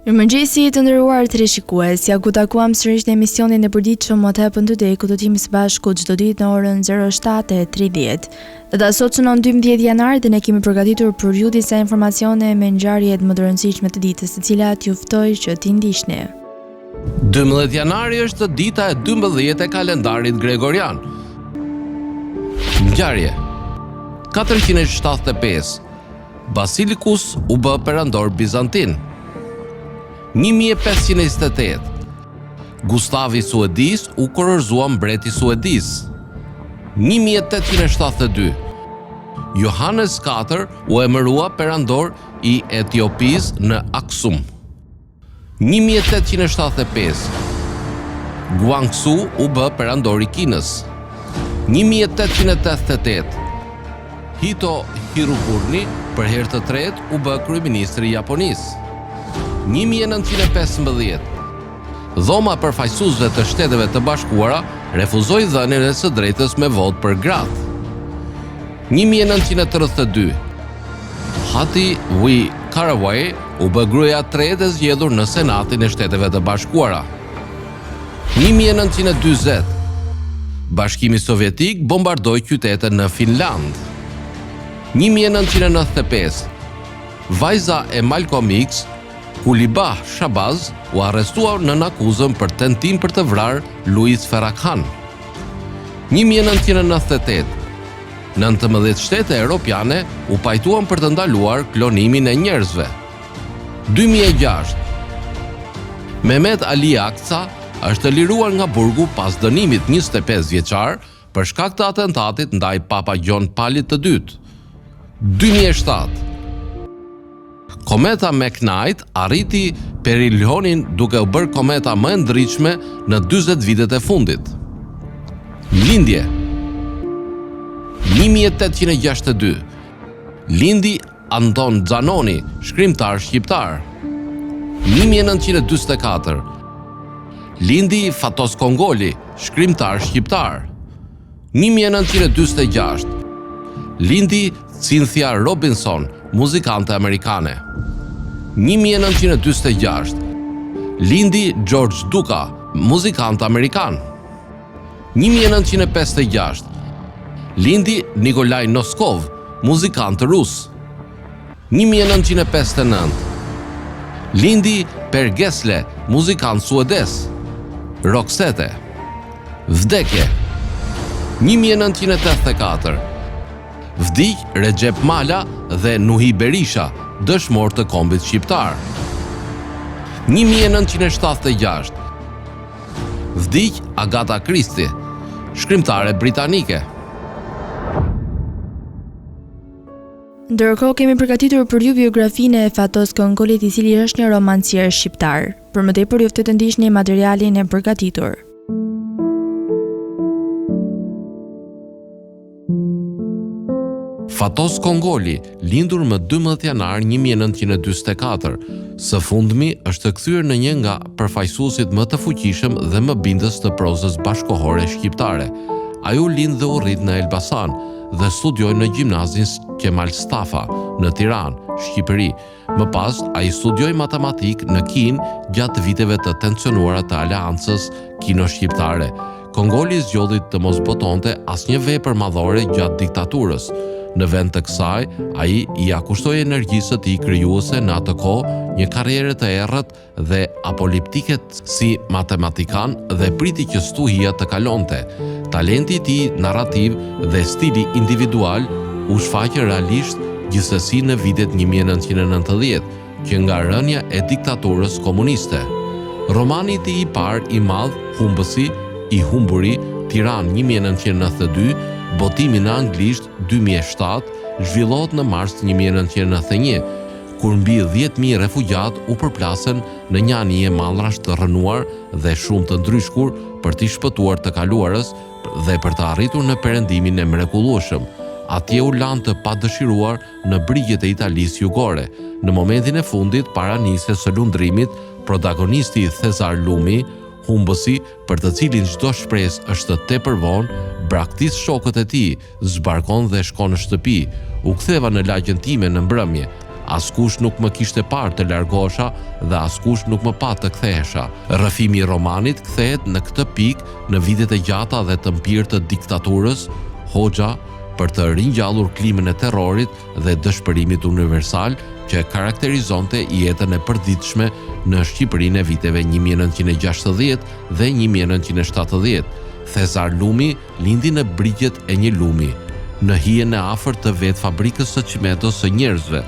Mirëmëngjesi të nderuar teleshikues, ja ku takuam sërish në emisionin e përditshëm What Happened Today, ku do të jemi së bashku çdo ditë në orën 07:30. Data sot shënon 12 janar dhe ne kemi përgatitur për ju disa informacione me ngjarjet më të rëndësishme të ditës, të cilat ju ftoj që t'i ndiqni. 12 janari është dita e 12 e kalendarit gregorian. Ngjarje 475. Basilikus u bë perandor bizantin. 1528. Gustavi Suedis u kurorëzua mbreti Suedis. 1872. Johannes IV u emërua perandor i Etiopis në Aksum. 1875. Guangxu u bë perandor i Kinës. 1888. Hito Hiruburni për herë të tretë u bë kryeministri i Japonisë. 1915. Dhoma e përfaqësuesve të Shteteve të Bashkuara refuzoi dhënien e së drejtës me votë për gratë. 1932. Hati Wi Karaway u bë gruaja e tretë e zgjedhur në Senatin e Shteteve të Bashkuara. 1940. Bashkimi Sovjetik bombardoi qytete në Finland. 1995. Vajza e Malcolm X, Kulibah Shabaz, u arrestuar në akuzën për tentim për të vrarë Louis Farrakhan. 1998. 19 shtete europiane u pajtuan për të ndaluar klonimin e njerëzve. 2006. Mehmet Ali Akça është liruar nga burgu pas dënimit 25 vjeçar për shkak të atentatit ndaj Papa Gjon Palit të dytë. 2007. Kometa McKnight arriti perilionin duke u bërë kometa më e ndritshme në 40 vitet e fundit. Lindje 1862. Lindi Anton Zanoni, shkrimtar shqiptar. 1944. Lindi Fatos Kongoli, shkrimtar shqiptar. 1946. Lindi Cynthia Robinson, muzikante amerikane. 1946. Lindi George Duka, muzikant amerikan. 1956. Lindi Nikolaj Noskov, muzikant rus. 1959. Lindi Per Gessle, muzikant suedes. Roxette. Vdekje 1984. Vdiq Recep Mala dhe Nuhi Berisha, dëshmor të kombit shqiptar. 1976. Vdiq Agatha Christie, shkrimtare britanike. Ndërkohë kemi përgatitur për ju biografinë e Fatos Kongolit, i cili është një romancier shqiptar. Për më tepër ju ftoj të ndiqni materialin e përgatitur. Fatos Kongoli, lindur më 12 janar 1944, së fundmi është kthyer në një nga përfaqësuesit më të fuqishëm dhe më bindës të prozës bashkohore shqiptare. Ai u lind dhe u rrit në Elbasan dhe studioi në gjimnazin Kemal Stafa në Tiranë, Shqipëri. Më pas, ai studioi matematik në Kin gjatë viteve të tensionuara të Aleancës Kino-Shqiptare. Kongoli zgjodhi të mos botonte asnjë vepër madhore gjatë diktaturës. Në vend të kësaj, ai i akushtoi energjisë së tij krijuese në atë kohë një karrierë të errët dhe apoliptike si matematikan dhe priti që stuhia të kalonte. Talenti i tij narrativ dhe stili individual u shfaqë realisht gjithsesi në vitet 1990, që nga rënja e diktaturës komuniste. Romani i tij i parë i madh, Humbësi, i humburi, Tiranë 1992, botimi në anglisht 2007, zhvillohet në mars 1991, kur mbi 10.000 refugjat u përplasën në një anije mallrash të rënuar dhe shumë të ndryshkur për t'i shpëtuar të kaluarës dhe për të arritur në perëndimin e mrekullueshëm. Atje u lanë të padëshiruar në brigjet e Italisë jugore. Në momentin e fundit, para nisjes së lundrimit, protagonisti Cezar Lumi, Humbësi, për të cilin çdo shpresë është tepër vonë, braktis shokët e tij, zbarkon dhe shkon në shtëpi. U ktheva në lagjen time në mbrëmje. Askush nuk më kishte parë të largohesha dhe askush nuk më pa të kthehesha. Rrëfimi i romanit kthehet në këtë pikë në vitet e gjata dhe të mpirë të diktaturës, Hoxha për të ringjallur klimën e terrorit dhe dëshpërimit universal që karakterizonte jetën e përditshme në Shqipërinë e viteve 1960 dhe 1970. Thezar Lumi lindi në brigjet e një lumi, në hijen e afërt të vetë fabrikës së qimentos së njerëzve,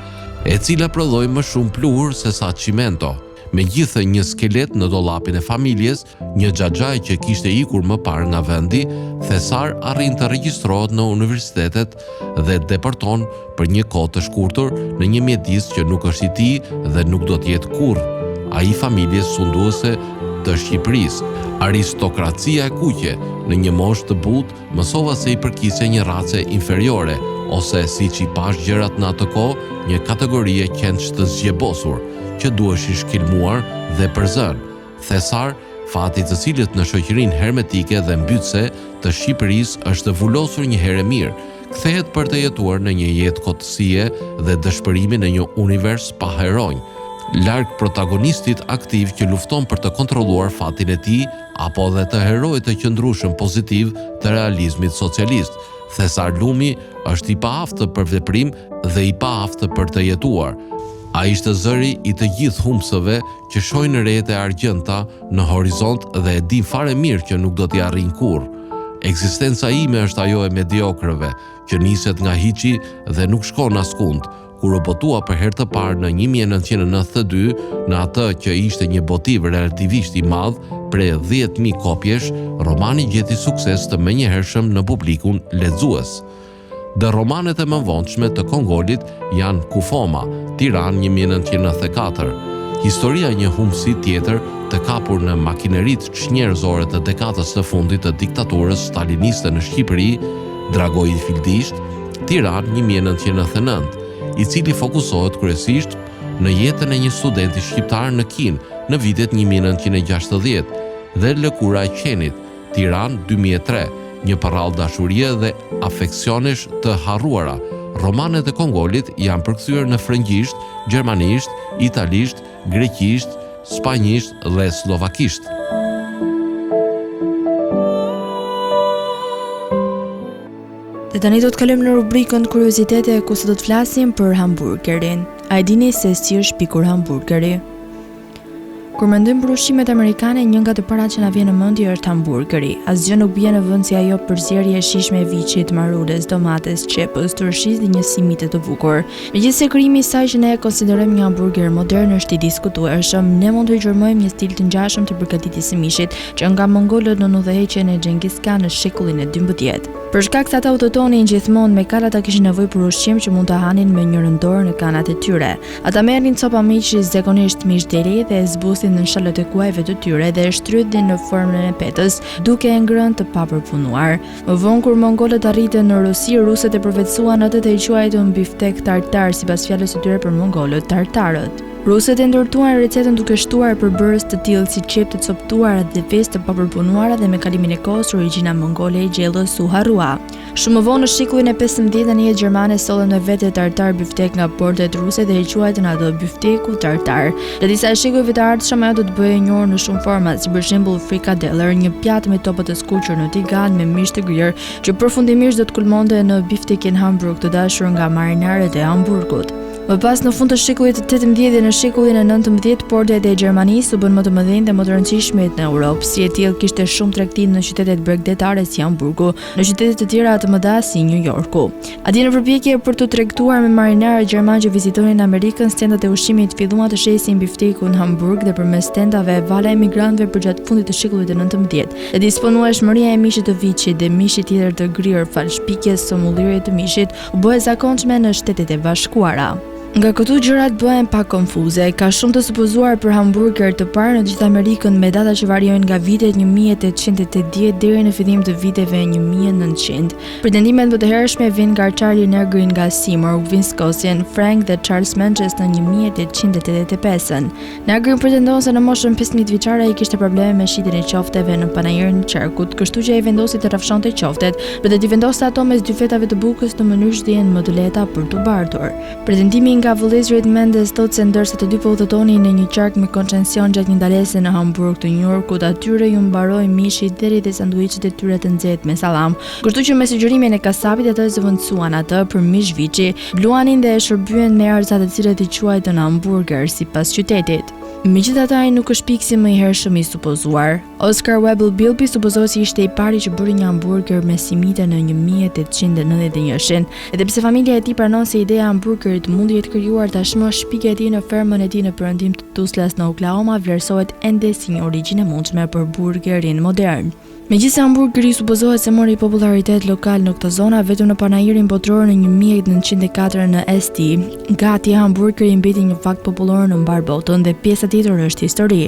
e cila prodhoi më shumë pluhur se sa qimento. Megjithë një skelet në dollapin e familjes, një xhaxhaj që kishte ikur më parë nga vendi, Thesar arrin të regjistrohet në universitetet dhe deporton për një kohë të shkurtër në një mjedis që nuk është i tij dhe nuk do të jetë kurrë ai familjes sunduese të Shqipërisë. Aristokracia e kuqe në një moshë të butë mësova se i përkisej një race inferiore, ose siç i pash gjërat në atë kohë, një kategori e qendsh të zgjebosur, që duhesh i shkelmuar dhe përzën. Thesar, fati të cilit në shoqërinë hermetike dhe mbytëse të Shqipërisë është vullosur një herë mirë, kthehet për të jetuar në një jetë kotësie dhe dëshpërimi në një univers pa heronj, larg protagonistit aktiv që lufton për të kontrolluar fatin e tij apo dhe të herojit të qëndrueshëm pozitiv të realizmit socialist. Thesar Lumi është i paaftë për veprim dhe i paaftë për të jetuar. Ai ishte zëri i të gjithë humbsëve që shohin rrjetë e argjënta në horizont dhe e din fare mirë që nuk do t'i arrijnë kurrë. Ekzistenca ime është ajo e mediokrëve, që niset nga hiçi dhe nuk shkon askund. Kur u botua për herë të parë në 1992 në atë që ishte një botiv relativisht i madh, prej 10.000 kopjesh, romani gjeti sukses të menjëhershëm në publikun lexues. Dhe romanet e mëvonshme të Kongolit janë Kufoma, Tiranë 1994, historia një humbësi tjetër të kapur në makineritë çnjerëzore të dekadës së fundit të diktaturës staliniste në Shqipëri, Dragoi Fildish, Tiranë 1999, i cili fokusohet kryesisht në jetën e një studenti shqiptar në Kinë në vitet 1960 dhe Lëkura e qenit, Tiranë 2003, një parallë dashurie dhe afeksionesh të harruara. Romanet e Kongolit janë përkthyer në frëngjisht, gjermanisht, italisht, greqisht, spanjisht dhe slovakisht. Dhe tani do të kalojmë në rubrikën Kuriozitete, ku sot do të flasim për hamburgerin. A e dini se si është pikur hamburgeri? Kur mendojmë për ushqimet amerikane, një nga të parat që na vjen në mendje është hamburgeri. Asgjë nuk bie në vend si ajo përzierje e shijshme e viçit, marules, domates, qepës, turshis dhe një simite të bukur. Megjithëse krijimi i saj që ne e konsiderojmë një hamburger modern është i diskutueshëm, ne mund të gjurmojmë një stil të ngjashëm të përgatitjes së mishit që nga mongolët në udhëheqjen e Xhengis Khan në shekullin e 12. Për shkak se ata udhëtonin gjithmonë me kal, ata kishin nevojë për ushqim që mund ta hanin me njërin dorë në kanat e tyre. Ata merrnin copa mishi, zakonisht mish deri, dhe e zbusin në shalët e kuajve të tyre dhe e shtrydhin në formën e petës, duke e ngrënë të papërpunuar. Më vonë kur mongolët arritën në Rusi, rusët e përvetësuan atë të quajtur biftek tartar, sipas fjalës së tyre për mongolët, tartarët. Rusët e ndërtuan recetën duke shtuar përbërës të tillë si qep të coptuara dhe vezë të papërpunuara dhe me kalimin e kohës origjina mongole e gjellës u harrua. Shumë më vonë në shekullin e 15 anijet gjermane sollën me vete tartar biftek nga portet ruse dhe e quajtën ato bifteku tartar. Dhe disa shekujve të ardhshëm ajo do të bëhej e njohur në shumë forma, si për shembull frikadeller, një pjatë me topa të skuqur në tigan me mish të grirë, që përfundimisht do të kulmonte në biftekin Hamburg të dashur nga marinarët e Hamburgut. Më pas në fund të shekullit të 18 dhe në shekullin e 19, portet e Gjermanisë u bën më të mëdhenj dhe më të rëndësishmet në Europë. Si e tillë kishte shumë tregtim në qytetet bregdetare si Hamburgu, në qytete të tjera të mëdha si New Yorku. Atje në përpjekje për të tregtuar me marinarët gjerman që vizitonin Amerikën, stendat e ushqimit filluan të shesin biftekun Hamburg dhe përmes tendave vala emigrantëve përgjatë fundit të shekullit të 19. Dhe disponueshmëria e mishit të viçit dhe mishit tjetër të grirë fal shpikjes së mullirit të mishit u bë e zakonshme në Shtetet e Bashkuara. Nga këtu gjërat bëhen pak konfuze. Ka shumë të supozuar për hamburger të parë në gjithë Amerikën me data që variojnë nga vitet 1880 deri në fillim të viteve 1900. Pretendimet më të hershme vijnë nga Charlie Negrin nga Seymour, Wisconsin, Frank dhe Charles Manches në 1885. Negrin pretendon se në moshën 15 vjeçare ai kishte probleme me shitjen e qofteve në panajirin e qarkut, kështu që ai vendosi të rrafshonte qoftet për të vendoste ato mes dy fetave të bukës në mënyrë që të jenë më të lehta për të bartur. Pretendimi nga vëllezërit Mendes thotë se ndërsa të dy po udhëtonin në një qark me koncesion gjatë një ndalese në Hamburg të New Yorkut, atyre ju mbaroi mishi deri te sanduiçet e tyre të nxehtë me sallam. Kështu që me sugjerimin e kasapit ata zëvendësuan atë për mish viçi, bluanin dhe e shërbyen me erëza të cilët i quajtën hamburger sipas qytetit. Megjithatë ai nuk është piksi më i hershëm i supozuar. Oscar Webel Bilby supozohet se ishte i pari që bëri një hamburger me simite në 1891-shin, edhe pse familja e tij pranon se ideja e hamburgerit mundi jetë krijuar tashmë, shpika e tij në fermën e tij në perëndim të Tulsas në Oklahoma vlerësohet ende si një origjinë e mundshme për burgerin modern. Megjithëse hamburgeri supozohet se mori popularitet lokal në këtë zonë, vetëm në panairin botror në 1904 në St. Gati hamburgeri mbeti një fakt popullor në mbar botën dhe pjesa tjetër është histori.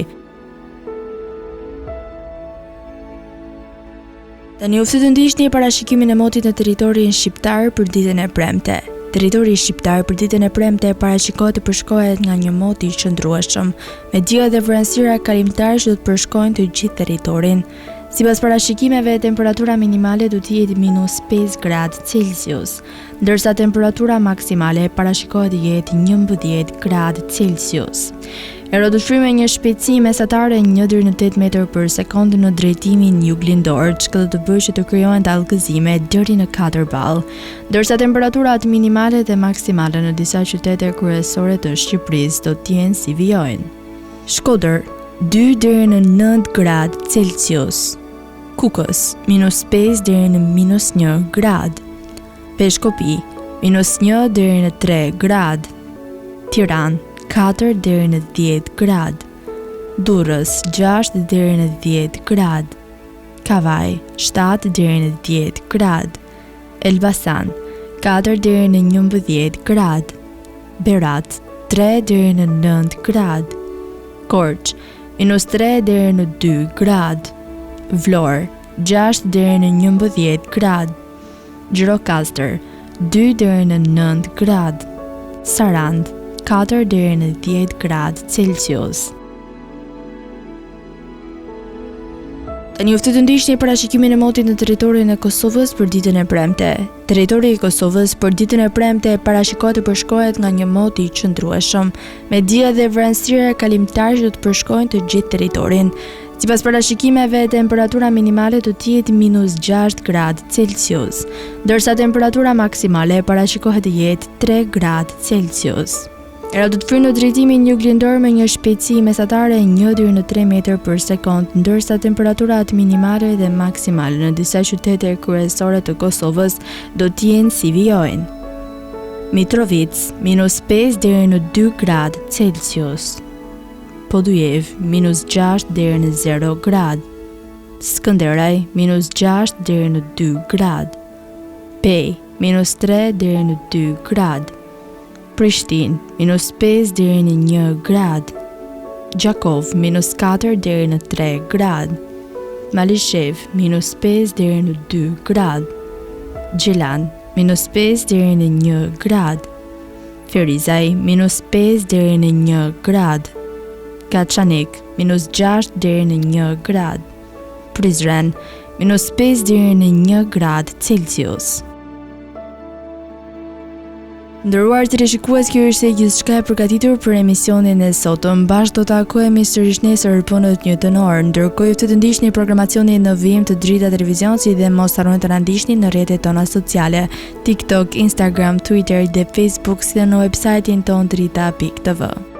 Tani u ftoi të ndiqni parashikimin e motit në territorin shqiptar për ditën e premte. Territori shqiptar për ditën e premte parashikohet të përshkohet nga një mot i qëndrueshëm, me diell dhe vranësira kalimtare që do të përshkojnë të gjithë territorin. Sipas parashikimeve, temperatura minimale do të jetë -5 gradë Celsius, ndërsa temperatura maksimale parashikohet të jetë 11 gradë Celsius. Ajo do të shfryjë me një shpejtësi mesatare 1 deri në 8 metër për sekondë në drejtimin juglindor, që do të bëjë që të krijohen dallgëzime deri në 4 ball, ndërsa temperaturat minimale dhe maksimale në disa qytete kryesore të Shqipërisë do të jenë si vijojnë. Shkodër 2 deri në 9 gradë Celsius. Kukës -5 deri në -1 grad. Peshkopi -1 deri në 3 grad. Tiranë 4 deri në 10 grad. Durrës 6 deri në 10 grad. Kavaj 7 deri në 10 grad. Elbasan 4 deri në 11 grad. Berat 3 deri në 9 grad. Korç -3 deri në 2 grad. Vlorë 6 deri në 11 grad. Gjirokastër 2 deri në 9 grad. Sarand 4 deri në 10 gradë Celsius. Tani u ftoi të ndiqni parashikimin e motit në territorin e Kosovës për ditën e premte. Territori i Kosovës për ditën e premte parashikohet të përshkohet nga një mot i qëndrueshëm, me diell dhe vranësira kalimtare që do të përshkojnë të gjithë territorin. Sipas parashikimeve, temperatura minimale do të jetë -6 gradë Celsius, ndërsa temperatura maksimale parashikohet të jetë 3 gradë Celsius. Ajo do të fryjë në drejtimin juglindor me një shpejtësi mesatare 1 deri në 3 metër për sekond, ndërsa temperaturat minimale dhe maksimale në disa qytete kryesore të Kosovës do të jenë si vijojnë. Mitrovic -5 deri në 2 gradë Celsius. Podujev -6 deri në 0 grad. Skënderaj -6 deri në 2 grad. Pej -3 deri në 2 grad. Prishtinë -5 deri në 1 grad. Gjakov -4 deri në 3 grad. Malishev -5 deri në 2 grad. Gjelan -5 deri në 1 grad. Ferizaj -5 deri në 1 grad. Kaçanik -6 deri në 1 grad. Prizren -5 deri në 1 grad Celsius. Nderuar teleshikues, kjo ishte gjithçka e përgatitur për emisionin e sotëm. Bashkë do takohemi sërish nesër në të njëjtën orë. Ndërkohë ju ftoj të ndiqni programacionin në vijim të Drita Televizion, si dhe mos harroni të na ndiqni në rrjetet tona sociale, TikTok, Instagram, Twitter dhe Facebook, si dhe në websajtin ton drita.tv.